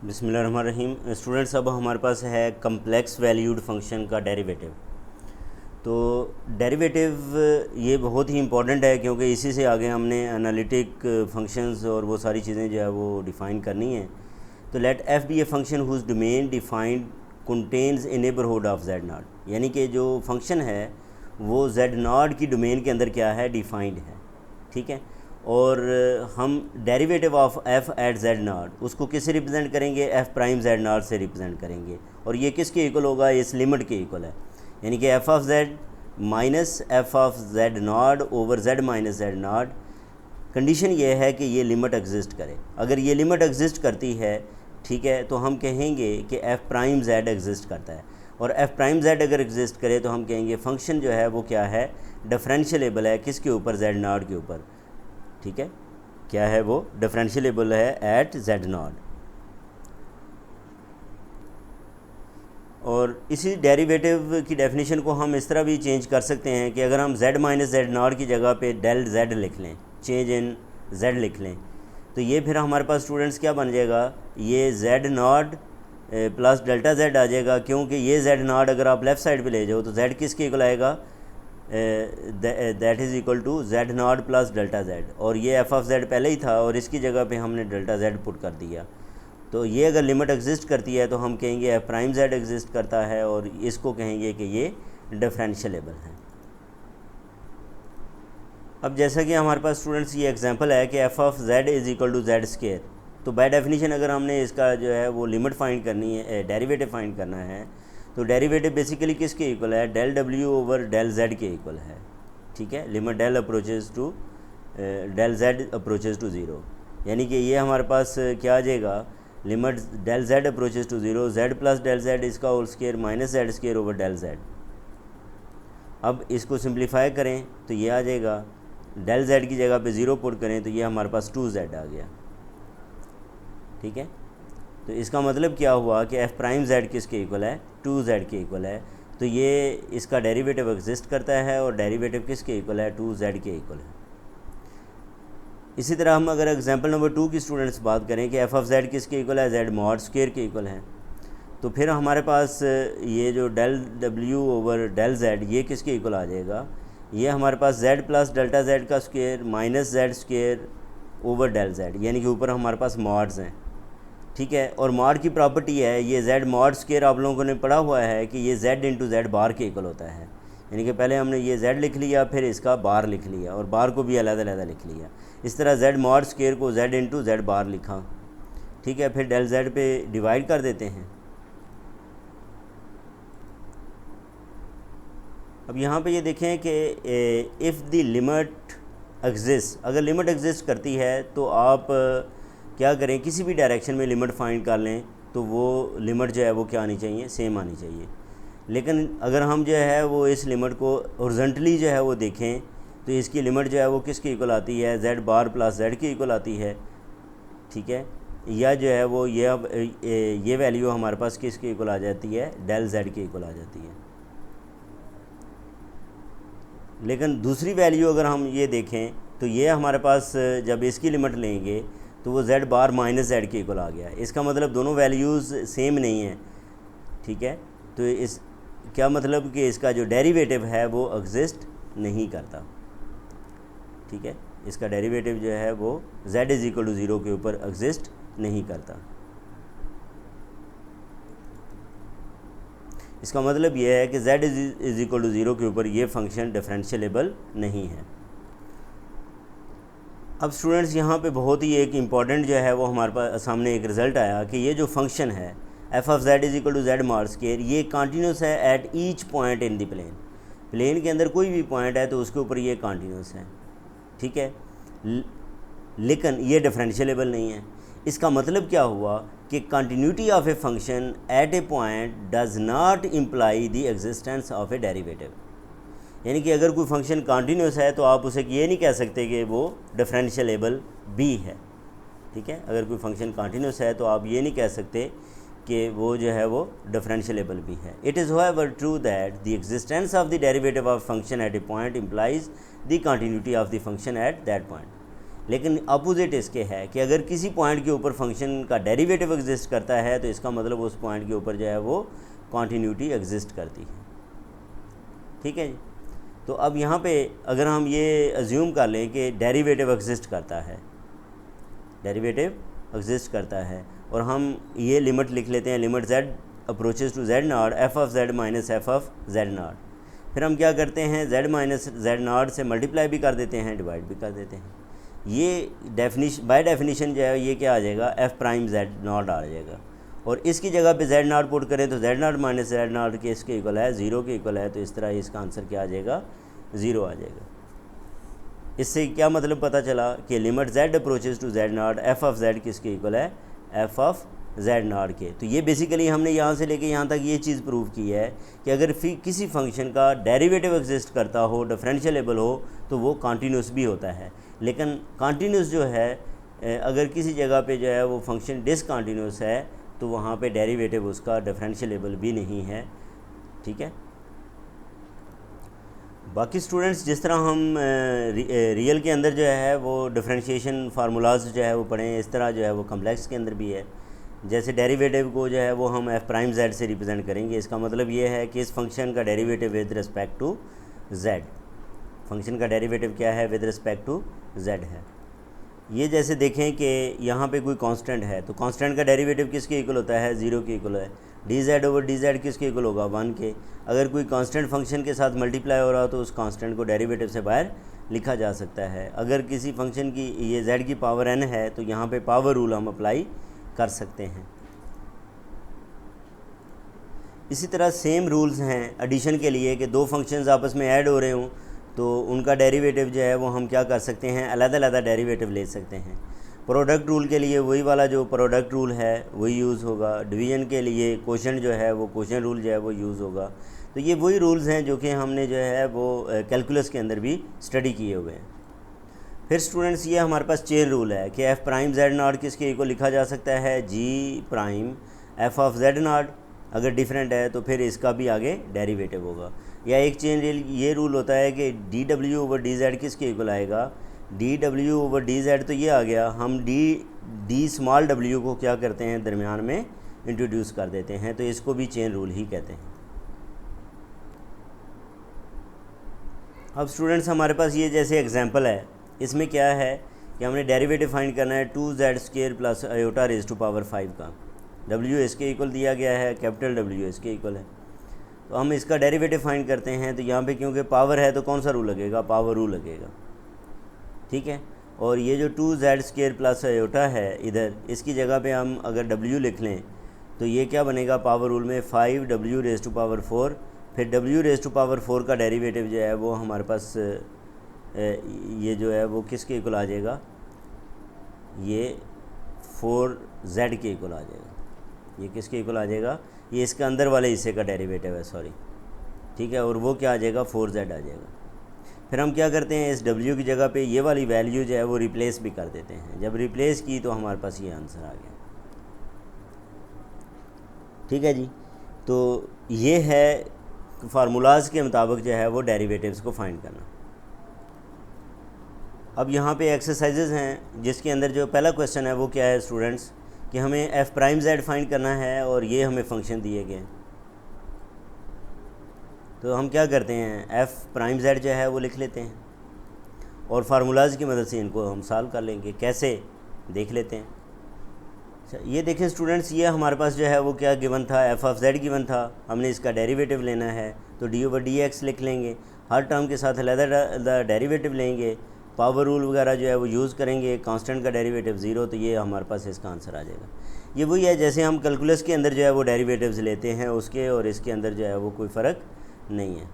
बिस्मिल्लाहिर्रहमानिर्रहीम। स्टूडेंट्स, अब हमारे पास है कम्प्लेक्स वैल्यूड फंक्शन का डेरिवेटिव। तो डेरिवेटिव ये बहुत ही इंपॉर्टेंट है क्योंकि इसी से आगे हमने एनालिटिक फंक्शंस और वो सारी चीज़ें जो है वो डिफ़ाइन करनी है। तो let f be a function whose domain defined contains a neighbourhood of Z naught, यानी कि जो फंक्शन है वो जेड नॉट की डोमेन के अंदर क्या है, डिफाइंड है। ठीक है, और हम derivative of f at z naught उसको किससे रिप्रेजेंट करेंगे, एफ़ प्राइम जेड नॉट से रिप्रेजेंट करेंगे। और ये किसके इक्वल होगा, इस लिमिट के इक्वल है, यानी कि f of Z minus F of Z not over Z minus Z not. Condition ये है कि ये लिमिट एग्जिस्ट करे। अगर ये लिमिट एग्जिस्ट करती है, ठीक है, तो हम कहेंगे कि एफ़ प्राइम जेड एग्जिस्ट करता है। और एफ़ प्राइम जेड अगर एग्जिस्ट करे तो हम कहेंगे फंक्शन जो है वो क्या है, डिफरेंशियलेबल है। किसके ऊपर, जेड नॉट के ऊपर। ठीक है, क्या है वो, डिफरेंशियलेबल है एट जेड नॉट। और इसी डेरिवेटिव की डेफिनेशन को हम इस तरह भी चेंज कर सकते हैं कि अगर हम z माइनस जेड नॉट की जगह पे डेल z लिख लें, चेंज इन z लिख लें, तो ये फिर हमारे पास स्टूडेंट्स क्या बन जाएगा, ये z not plus delta z आ जाएगा। क्योंकि ये z नॉट अगर आप लेफ़्ट साइड पे ले जाओ तो z किसके इक्वल आएगा, that is equal to z naught plus delta z. और ये एफ ऑफ जेड पहले ही था और इसकी जगह पे हमने डेल्टा जेड पुट कर दिया। तो ये अगर लिमिट एग्जिस्ट करती है तो हम कहेंगे एफ प्राइम जेड एग्जिस्ट करता है, और इसको कहेंगे कि ये डिफरेंशियलेबल है। अब जैसा कि हमारे पास स्टूडेंट्स ये एग्जांपल है कि f of z is equal to z square. तो बाय डेफिनेशन अगर हमने इसका जो है वो लिमिट फाइंड करनी है, डेरिवेटिव फाइंड करना है, तो डेरिवेटिव बेसिकली किसके इक्वल है, del W over del Z के इक्वल है। ठीक है, limit del approaches to del Z approaches to zero, यानी कि ये हमारे पास क्या आ जाएगा, limit del Z approaches to zero, Z plus del Z इसका whole square minus Z square over del Z. अब इसको सिंप्लीफाई करें तो ये आ जाएगा, डेल जेड की जगह पे ज़ीरो पुट करें तो ये हमारे पास 2z आ गया। ठीक है, तो इसका मतलब क्या हुआ कि एफ़ प्राइम जेड किसके इक्वल है, 2z के इक्वल है। तो ये इसका डेरिवेटिव एग्जिस्ट करता है और डेरिवेटिव किसके इक्वल है, 2z के इक्वल है। इसी तरह हम अगर एग्जांपल नंबर 2 की स्टूडेंट्स बात करें कि एफ़ ऑफ जेड किसके इक्वल है, जेड मॉड स्क्वायर के इक्वल है, तो फिर हमारे पास ये जो del W over del z ये किसके इक्वल आ जाएगा, ये हमारे पास जेड प्लस डेल्टा जेड का square minus z square over del z, यानी कि ऊपर हमारे पास मॉड्स हैं। ठीक है, और मॉड की प्रॉपर्टी है ये जेड मॉड स्क्वायर, आप लोगों ने पढ़ा हुआ है कि ये जेड इंटू जेड बार के इक्वल होता है। यानी कि पहले हमने ये जेड लिख लिया, फिर इसका बार लिख लिया और बार को भी अलग-अलग लिख लिया। इस तरह जेड मॉड स्क्वायर को जेड इंटू जेड बार लिखा। ठीक है, फिर डेल जेड पे डिवाइड कर देते हैं। अब यहाँ पे ये देखें कि इफ़ द लिमिट एग्जिस्ट, अगर लिमिट एग्जिस्ट करती है तो आप क्या करें, किसी भी डायरेक्शन में लिमिट फाइंड कर लें तो वो लिमिट जो है वो क्या आनी चाहिए, सेम आनी चाहिए। लेकिन अगर हम जो है वो इस लिमिट को हॉरिजॉन्टली जो है वो देखें तो इसकी लिमिट जो है वो किसके इक्वल आती है, जेड बार प्लस जेड के इक्वल आती है। ठीक है, या जो है वो ये वैल्यू हमारे पास किसके इक्वल आ जाती है, डेल जेड के इक्वल आ जाती है। लेकिन दूसरी वैल्यू अगर हम ये देखें तो ये हमारे पास जब इसकी लिमिट लेंगे तो वो जेड बार माइनस जेड के इक्वल आ गया। इसका मतलब दोनों वैल्यूज़ सेम नहीं हैं। ठीक है, तो इस क्या मतलब कि इसका जो डेरिवेटिव है वो एग्जिस्ट नहीं करता। ठीक है, इसका डेरिवेटिव जो है वो z is equal to zero के ऊपर एग्जिस्ट नहीं करता। इसका मतलब ये है कि z is equal to zero के ऊपर ये फंक्शन डिफरेंशियलेबल नहीं है। अब स्टूडेंट्स यहाँ पे बहुत ही एक इम्पॉर्टेंट जो है वो हमारे पास सामने एक रिज़ल्ट आया कि ये जो फंक्शन है f of z is equal to z mod square, ये कॉन्टीन्यूस है at each point in the plane. Plane के अंदर कोई भी पॉइंट है तो उसके ऊपर ये कॉन्टीन्यूस है। ठीक है, लेकिन ये डिफरेंशियलेबल नहीं है। इसका मतलब क्या हुआ कि continuity of a function at a point does not imply the existence of A derivative. यानी कि अगर कोई फंक्शन कॉन्टीन्यूस है तो आप उसे ये नहीं कह सकते कि वो डिफरेंशियलेबल भी है। ठीक है, अगर कोई फंक्शन कॉन्टीन्यूस है तो आप ये नहीं कह सकते कि वो जो है वो डिफरेंशियलेबल भी है। It is however true that the existence of the derivative of function at a point implies the continuity of the function at that point. लेकिन अपोजिट इसके है कि अगर किसी पॉइंट के ऊपर फंक्शन का डेरिवेटिव एग्जिस्ट करता है तो इसका मतलब उस पॉइंट के ऊपर जो है वो कॉन्टीन्यूटी एग्जिस्ट करती है। ठीक है जी। तो अब यहाँ पे अगर हम ये अज्यूम कर लें कि डेरिवेटिव एग्जिस्ट करता है, डेरिवेटिव एग्जिस्ट करता है, और हम ये लिमिट लिख लेते हैं, limit z approaches to z naught f of z minus f of z naught. फिर हम क्या करते हैं, z माइनस z नॉट से मल्टीप्लाई भी कर देते हैं, डिवाइड भी कर देते हैं। ये बाय डेफिनेशन जो है ये क्या आ जाएगा, f प्राइम z नॉट आ जाएगा, और इसकी जगह पे z नॉट पुट करें तो z not minus z naught के इसके इक्वल है, 0 के इक्वल है, तो इस तरह इसका आंसर क्या आ जाएगा, 0 आ जाएगा। इससे क्या मतलब पता चला कि limit z approaches to z naught f of z किसके इक्वल है, एफ ऑफ z नॉट के। तो ये बेसिकली हमने यहाँ से लेके यहाँ तक ये चीज़ प्रूव की है कि अगर किसी फंक्शन का डेरिवेटिव एग्जिस्ट करता हो, डिफरेंशिएबल हो, तो वो कॉन्टीन्यूस भी होता है। लेकिन कॉन्टीन्यूस जो है, अगर किसी जगह पे जो है वो फंक्शन डिसकॉन्टीन्यूस है तो वहाँ पे डेरिवेटिव उसका डिफरेंशिएबल भी नहीं है। ठीक है। बाकी स्टूडेंट्स जिस तरह हम रियल के अंदर जो है वो डिफरेंशिएशन फार्मूलाज जो है वो पढ़ें, इस तरह जो है वो कम्प्लेक्स के अंदर भी है। जैसे डेरिवेटिव को जो है वो हम एफ प्राइम जेड से रिप्रेजेंट करेंगे। इसका मतलब ये है कि इस फंक्शन का derivative with respect to z, function का डेरिवेटिव क्या है, विद रिस्पेक्ट टू जेड है। ये जैसे देखें कि यहाँ पे कोई कांस्टेंट है, तो कांस्टेंट का डेरिवेटिव किसके इक्वल होता है, 0 के इक्वल है। D Z over D Z किसके इक्वल होगा, 1 के। अगर कोई कांस्टेंट फंक्शन के साथ मल्टीप्लाई हो रहा हो तो उस कांस्टेंट को डेरिवेटिव से बाहर लिखा जा सकता है। अगर किसी फंक्शन की ये z की पावर n है तो यहाँ पे पावर रूल हम अप्लाई कर सकते हैं। इसी तरह सेम रूल्स हैं एडिशन के लिए कि दो फंक्शंस आपस में ऐड हो रहे हों तो उनका डेरिवेटिव जो है वो हम क्या कर सकते हैं, अलग-अलग डेरिवेटिव ले सकते हैं। प्रोडक्ट रूल के लिए वही वाला जो प्रोडक्ट रूल है वही यूज़ होगा। डिवीज़न के लिए कोशेंट जो है वो कोशेंट रूल जो है वो यूज़ होगा। तो ये वही रूल्स हैं जो कि हमने जो है वो कैलकुलस के अंदर भी स्टडी किए हुए हैं। फिर स्टूडेंट्स ये हमारे पास चेन रूल है कि एफ़ प्राइम जेड नॉट किसके इक्वल लिखा जा सकता है, G prime F of Z not. अगर डिफरेंट है तो फिर इसका भी आगे डेरिवेटिव होगा। या एक चेन ये रूल होता है कि D W over D Z किसके इक्वल आएगा, D W over D Z. तो ये आ गया, हम डी स्मॉल डब्ल्यू को क्या करते हैं, दरमियान में इंट्रोड्यूस कर देते हैं, तो इसको भी चेन रूल ही कहते हैं। अब स्टूडेंट्स हमारे पास ये जैसे एग्जांपल है, इसमें क्या है कि हमने डेरिवेटिव फाइंड करना है 2z² plus iota raise to power 5 का। w इसके इक्वल दिया गया है, कैपिटल W इसके इक्वल है। तो हम इसका डेरिवेटिव फाइंड करते हैं, तो यहाँ पे क्योंकि पावर है तो कौन सा रूल लगेगा, पावर रूल लगेगा। ठीक है। और ये जो 2z² प्लस आयोटा है इधर, इसकी जगह पे हम अगर w लिख लें तो ये क्या बनेगा, पावर रूल में 5w रेज़ टू पावर 4। फिर w रेज़ टू पावर 4 का डेरिवेटिव जो है वो हमारे पास ये जो है वो किसके इक्वल आ जाएगा, ये 4z के इक्वल आ जाएगा। ये किसके इक्वल आ जाएगा, ये इसके अंदर वाले हिस्से का डेरिवेटिव है, सॉरी। ठीक है। और वो क्या आ जाएगा, 4z आ जाएगा। फिर हम क्या करते हैं, इस w की जगह पे ये वाली वैल्यू जो है वो रिप्लेस भी कर देते हैं। जब रिप्लेस की तो हमारे पास ये आंसर आ गया। ठीक है जी। तो ये है फार्मूलाज के मुताबिक जो है वो डेरिवेटिव्स को फाइंड करना। अब यहाँ पे एक्सरसाइजेज हैं जिसके अंदर जो पहला क्वेश्चन है वो क्या है स्टूडेंट्स, कि हमें एफ़ प्राइम जेड फाइंड करना है और ये हमें फंक्शन दिए गए। तो हम क्या करते हैं, एफ़ प्राइम जेड जो है वो लिख लेते हैं और फार्मूलाज की मदद से इनको हम सॉल्व कर लेंगे। कैसे, देख लेते हैं। ये देखें स्टूडेंट्स, ये हमारे पास जो है वो क्या गिवन था, एफ़ ऑफ जेड गिवन था। हमने इसका डेरिवेटिव लेना है तो डी ओवर डी एक्स लिख लेंगे। हर टर्म के साथ अलग डेरिवेटिव लेंगे। पावर रूल वगैरह जो है वो यूज़ करेंगे। कांस्टेंट का डेरिवेटिव 0, तो ये हमारे पास इसका आंसर आ जाएगा। ये वही है जैसे हम कैलकुलस के अंदर जो है वो डेरिवेटिव्स लेते हैं उसके, और इसके अंदर जो है वो कोई फ़र्क नहीं है।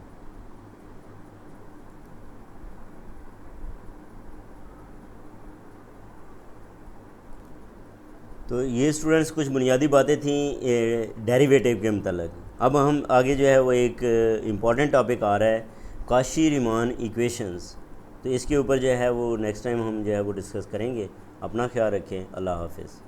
तो ये स्टूडेंट्स कुछ बुनियादी बातें थी डेरिवेटिव के मतलब। अब हम आगे जो है वो एक इम्पॉर्टेंट टॉपिक आ रहा है, काशी-रीमान इक्वेशंस। तो इसके ऊपर जो है वो नेक्स्ट टाइम हम जो है वो डिस्कस करेंगे। अपना ख्याल रखें। अल्लाह हाफ़िज़।